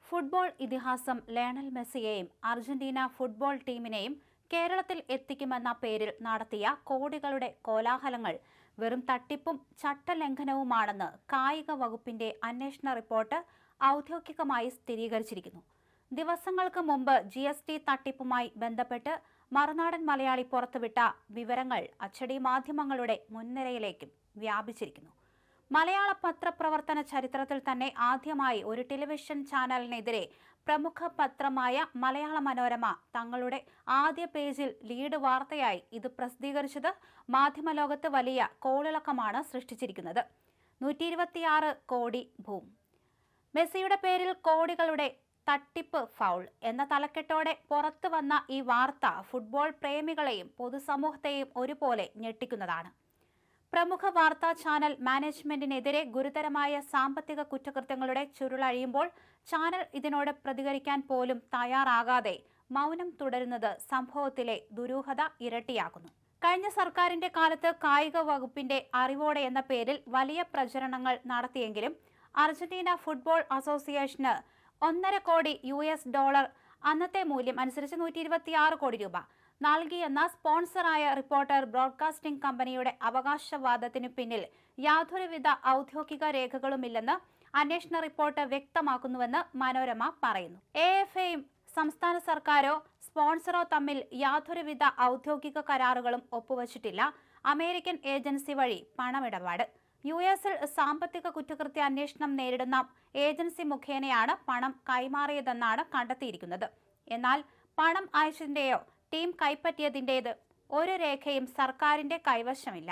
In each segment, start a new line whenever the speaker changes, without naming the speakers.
Football ഇതിഹാസം Lionel മെസ്സിയെയും Argentina football ടീമിനെയും കേരളത്തിൽ എത്തിക്കുമെന്ന പേരിൽ നടത്തിയ കോടികളുടെ കോലാഹലങ്ങൾ വെറും തട്ടിപ്പും ചട്ടലംഘനവുമാണെന്ന് കായിക വകുപ്പിന്റെ അന്വേഷണ റിപ്പോർട്ട് ഔദ്യോഗികമായി സ്ഥിരീകരിച്ചിരിക്കുന്നു. ദിവസങ്ങൾക്ക് മുമ്പ് GST തട്ടിപ്പുമായി ബന്ധപ്പെട്ട് മറുനാടൻ മലയാളി പുറത്തുവിട്ട വിവരങ്ങൾ അച്ചടി മാധ്യമങ്ങളുടെ മുൻനിരയിലേക്കും വ്യാപിച്ചിരിക്കുന്നു. മലയാള പത്രപ്രവർത്തന ചരിത്രത്തിൽ തന്നെ ആദ്യമായി ഒരു ടെലിവിഷൻ ചാനലിനെതിരെ പ്രമുഖ പത്രമായ മലയാള മനോരമ തങ്ങളുടെ ആദ്യ പേജിൽ ലീഡ് വാർത്തയായി ഇത് പ്രസിദ്ധീകരിച്ചത് മാധ്യമലോകത്ത് വലിയ കോളിളക്കമാണ് സൃഷ്ടിച്ചിരിക്കുന്നത്. 126 കോടി ഭൂം. മെസ്സിയുടെ പേരിൽ കോടികളുടെ തട്ടിപ്പ് ഫൗൾ എന്ന തലക്കെട്ടോടെ പുറത്തു വന്ന ഈ വാർത്ത ഫുട്ബോൾ പ്രേമികളെയും പൊതുസമൂഹത്തെയും ഒരുപോലെ ഞെട്ടിക്കുന്നതാണ്. പ്രമുഖ വാർത്താ ചാനൽ മാനേജ്മെന്റിനെതിരെ ഗുരുതരമായ സാമ്പത്തിക കുറ്റകൃത്യങ്ങളുടെ ചുരുളഴിയുമ്പോൾ ചാനൽ ഇതിനോട് പ്രതികരിക്കാൻ പോലും തയ്യാറാകാതെ മൗനം തുടരുന്നത് സംഭവത്തിലെ ദുരൂഹത ഇരട്ടിയാക്കുന്നു. കഴിഞ്ഞ സർക്കാരിന്റെ കാലത്ത് കായിക വകുപ്പിന്റെ അറിവോടെ എന്ന പേരിൽ വലിയ പ്രചരണങ്ങൾ നടത്തിയെങ്കിലും അർജന്റീന ഫുട്ബോൾ അസോസിയേഷന് $1.5 കോടി അന്നത്തെ മൂല്യം അനുസരിച്ച് 126 കോടി രൂപ നൽകിയെന്ന സ്പോൺസറായ റിപ്പോർട്ടർ ബ്രോഡ്കാസ്റ്റിംഗ് കമ്പനിയുടെ അവകാശവാദത്തിനു പിന്നിൽ യാതൊരുവിധ ഔദ്യോഗിക രേഖകളുമില്ലെന്ന് അന്വേഷണ റിപ്പോർട്ട് വ്യക്തമാക്കുന്നുവെന്ന് മനോരമ പറയുന്നു. AFAയും സംസ്ഥാന സർക്കാരോ സ്പോൺസറോ തമ്മിൽ യാതൊരുവിധ ഔദ്യോഗിക കരാറുകളും ഒപ്പുവച്ചിട്ടില്ല. അമേരിക്കൻ ഏജൻസി വഴി പണമിടപാട്. US-ൽ സാമ്പത്തിക കുറ്റകൃത്യ അന്വേഷണം നേരിടുന്ന ഏജൻസി മുഖേനയാണ് പണം കൈമാറിയതെന്നാണ് കണ്ടെത്തിയിരിക്കുന്നത്. എന്നാൽ പണം അയച്ചതിന്റെയോ ടീം കൈപ്പറ്റിയതിൻ്റേത് ഒരു രേഖയും സർക്കാരിന്റെ കൈവശമില്ല.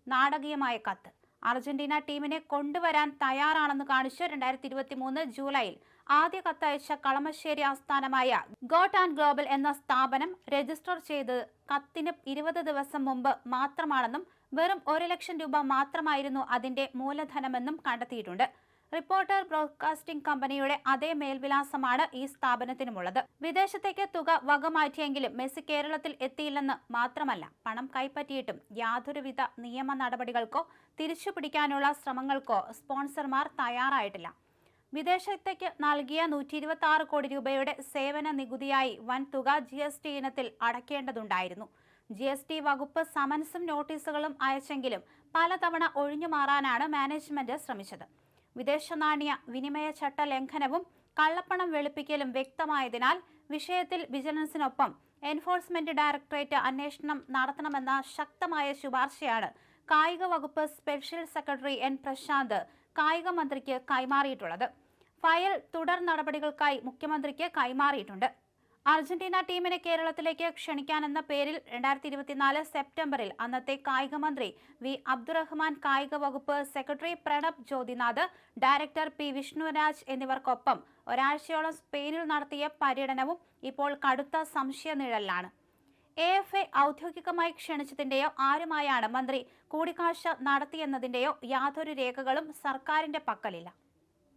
നാടകീയമായ കത്ത്. അർജന്റീന ടീമിനെ കൊണ്ടുവരാൻ തയ്യാറാണെന്ന് കാണിച്ച് 2023 ജൂലൈയിൽ ആദ്യ കത്തയച്ച കളമശ്ശേരി ആസ്ഥാനമായ ഗോട്ട് ആൻഡ് ഗ്ലോബൽ എന്ന സ്ഥാപനം രജിസ്റ്റർ ചെയ്തത് കത്തിന് 20 ദിവസം മുമ്പ് മാത്രമാണെന്നും വെറും 1 ലക്ഷം രൂപ മാത്രമായിരുന്നു അതിന്റെ മൂലധനമെന്നും കണ്ടെത്തിയിട്ടുണ്ട്. റിപ്പോർട്ടർ ബ്രോഡ്കാസ്റ്റിംഗ് കമ്പനിയുടെ അതേ മേൽവിലാസമാണ് ഈ സ്ഥാപനത്തിനുമുള്ളത്. വിദേശത്തേക്ക് തുക വകമാറ്റിയെങ്കിലും മെസ്സി കേരളത്തിൽ എത്തിയില്ലെന്ന് മാത്രമല്ല, പണം കൈപ്പറ്റിയിട്ടും യാതൊരുവിധ നിയമ നടപടികൾക്കോ തിരിച്ചുപിടിക്കാനുള്ള ശ്രമങ്ങൾക്കോ സ്പോൺസർമാർ തയ്യാറായിട്ടില്ല. വിദേശത്തേക്ക് നൽകിയ 126 കോടി രൂപയുടെ സേവന നികുതിയായി വൻ തുക GST ഇനത്തിൽ അടയ്ക്കേണ്ടതുണ്ടായിരുന്നു. GST വകുപ്പ് സമൻസും നോട്ടീസുകളും അയച്ചെങ്കിലും പലതവണ ഒഴിഞ്ഞുമാറാനാണ് മാനേജ്മെന്റ് ശ്രമിച്ചത്. വിദേശ നാണ്യ വിനിമയ ചട്ട ലംഘനവും കള്ളപ്പണം വെളുപ്പിക്കലും വ്യക്തമായതിനാൽ വിഷയത്തിൽ വിജിലൻസിനൊപ്പം എൻഫോഴ്സ്മെന്റ് ഡയറക്ടറേറ്റ് അന്വേഷണം നടത്തണമെന്ന ശക്തമായ ശുപാർശയാണ് കായിക വകുപ്പ് സ്പെഷ്യൽ സെക്രട്ടറി N. പ്രശാന്ത് കായിക മന്ത്രിക്ക് കൈമാറിയിട്ടുള്ളത്. ഫയൽ തുടർ നടപടികൾക്കായി മുഖ്യമന്ത്രിക്ക് കൈമാറിയിട്ടുണ്ട്. അർജന്റീന ടീമിനെ കേരളത്തിലേക്ക് ക്ഷണിക്കാനെന്ന പേരിൽ 2024 സെപ്റ്റംബറിൽ അന്നത്തെ കായിക മന്ത്രി V. അബ്ദുറഹ്മാൻ, കായിക വകുപ്പ് secretary Pranab Jyothinath, director P. Vishnuraj എന്നിവർക്കൊപ്പം ഒരാഴ്ചയോളം സ്പെയിനിൽ നടത്തിയ പര്യടനവും ഇപ്പോൾ കടുത്ത സംശയനിഴലിലാണ്. AFA ഔദ്യോഗികമായി ക്ഷണിച്ചതിന്റെയോ ആരുമായാണ് മന്ത്രി കൂടിക്കാഴ്ച നടത്തിയെന്നതിന്റെയോ യാതൊരു രേഖകളും സർക്കാരിന്റെ പക്കലില്ല.